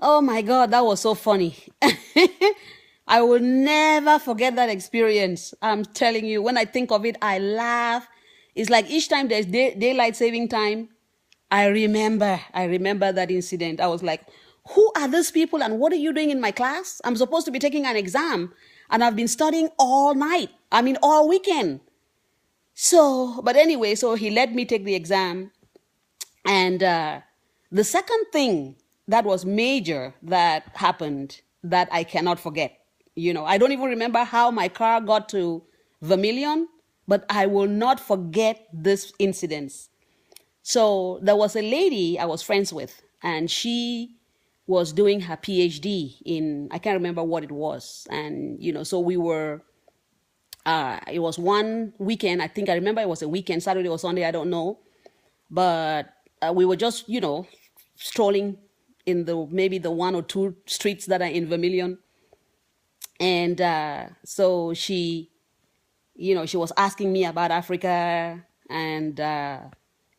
Oh my God, that was so funny. I will never forget that experience. I'm telling you, when I think of it, I laugh. It's like each time there's daylight saving time, I remember that incident. I was like, who are these people and what are you doing in my class? I'm supposed to be taking an exam and I've been studying all night. I mean, all weekend. So, but anyway, so he let me take the exam. And the second thing that was major that happened that I cannot forget, I don't even remember how my car got to Vermilion, but I will not forget this incident. So there was a lady I was friends with, and she was doing her PhD in, I can't remember what it was. And, so we were, it was one weekend. I think I remember it was a weekend, Saturday or Sunday, I don't know. But we were just, strolling in maybe the one or two streets that are in Vermilion. And so she was asking me about Africa and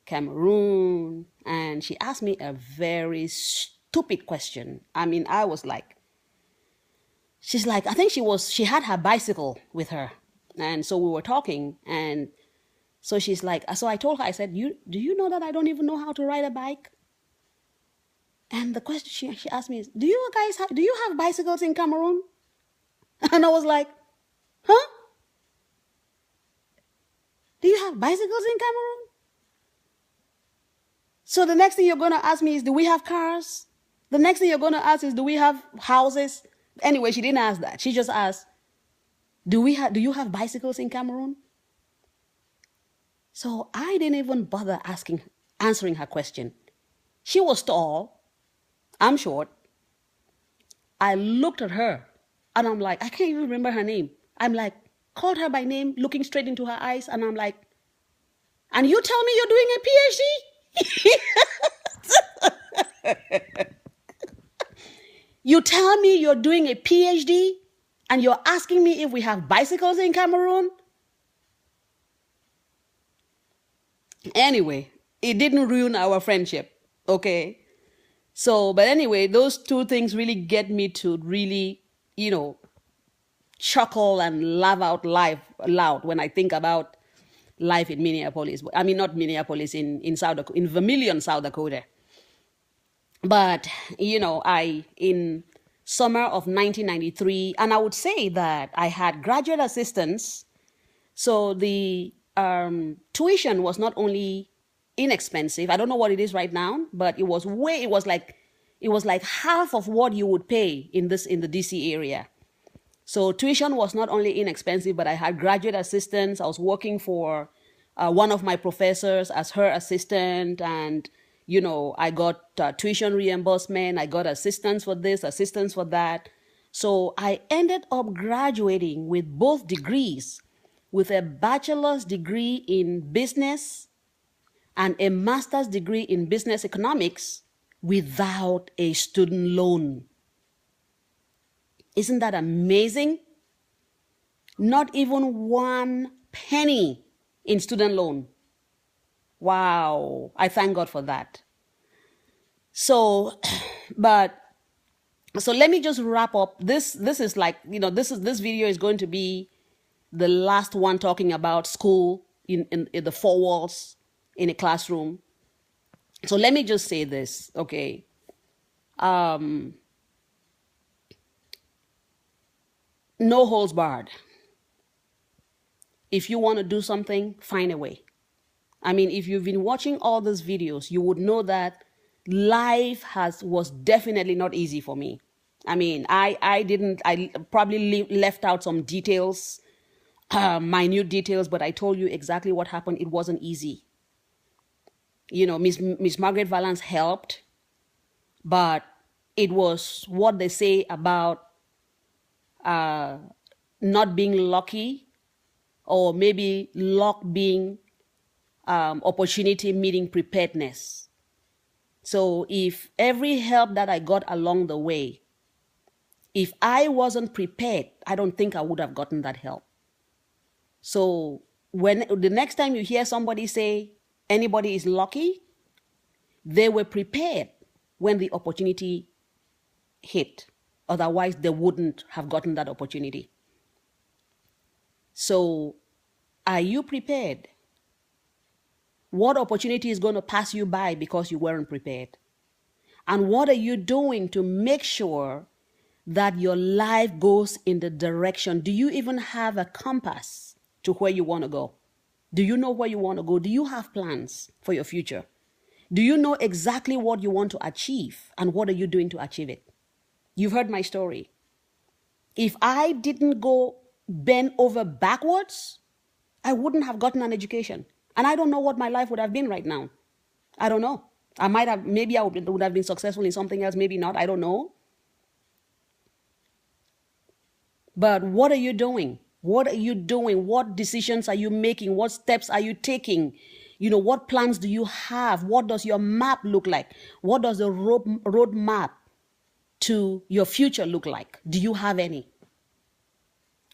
Cameroon. And she asked me a very stupid question. I mean, I was like, she's like, I think she had her bicycle with her. And so we were talking, and so she's like, so I told her, I said, do you know that I don't even know how to ride a bike? And the question she asked me is, do you have bicycles in Cameroon? And I was like, huh? Do you have bicycles in Cameroon? So the next thing you're going to ask me is, do we have cars? The next thing you're going to ask is, do we have houses? Anyway, she didn't ask that. She just asked, do you have bicycles in Cameroon? So I didn't even bother answering her question. She was tall. I'm short. I looked at her and I'm like, I can't even remember her name. I'm like, called her by name, looking straight into her eyes. And I'm like, and you tell me you're doing a PhD? You tell me you're doing a PhD and you're asking me if we have bicycles in Cameroon? Anyway, it didn't ruin our friendship, okay? So, but anyway, those two things really get me to really, chuckle and laugh out loud when I think about life in Minneapolis. I mean, not Minneapolis, in Vermilion, South Dakota. But, in summer of 1993, and I would say that I had graduate assistants. So the tuition was not only inexpensive. I don't know what it is right now, but it was like half of what you would pay in the DC area. So tuition was not only inexpensive, but I had graduate assistants. I was working for one of my professors as her assistant, and I got tuition reimbursement. I got assistance for this, assistance for that. So I ended up graduating with both degrees, with a bachelor's degree in business and a master's degree in business economics without a student loan. Isn't that amazing? Not even one penny in student loan. Wow, I thank God for that. So, so let me just wrap up. This is like, this video is going to be the last one talking about school in the four walls in a classroom. So let me just say this, okay? No holds barred. If you want to do something, find a way. I mean, if you've been watching all these videos, you would know that life was definitely not easy for me. I mean, I probably left out some details, minute details, but I told you exactly what happened. It wasn't easy. Miss Margaret Valance helped, but it was what they say about not being lucky, or maybe luck being opportunity meeting preparedness. So if every help that I got along the way, if I wasn't prepared, I don't think I would have gotten that help. So when the next time you hear somebody say anybody is lucky, they were prepared when the opportunity hit. Otherwise, they wouldn't have gotten that opportunity. So, are you prepared? What opportunity is going to pass you by because you weren't prepared? And what are you doing to make sure that your life goes in the direction? Do you even have a compass to where you want to go? Do you know where you want to go? Do you have plans for your future? Do you know exactly what you want to achieve, and what are you doing to achieve it? You've heard my story. If I didn't go bend over backwards, I wouldn't have gotten an education. And I don't know what my life would have been right now. I don't know. I might have, maybe I would have been successful in something else, maybe not. I don't know. But what are you doing? What are you doing? What decisions are you making? What steps are you taking? What plans do you have? What does your map look like? What does the road map to your future look like? Do you have any?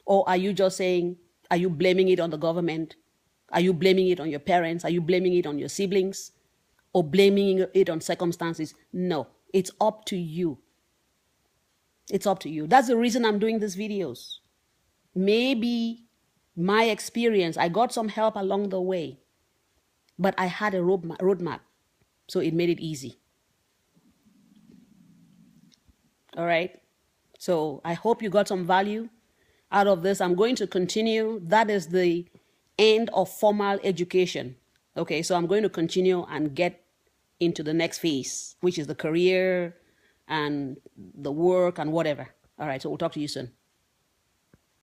Or are you just saying, are you blaming it on the government? Are you blaming it on your parents? Are you blaming it on your siblings? Or blaming it on circumstances? No, it's up to you. It's up to you. That's the reason I'm doing these videos. Maybe my experience, I got some help along the way, but I had a roadmap, so it made it easy. All right. So I hope you got some value out of this. I'm going to continue. That is the end of formal education. Okay, so I'm going to continue and get into the next phase, which is the career and the work and whatever. All right, so we'll talk to you soon.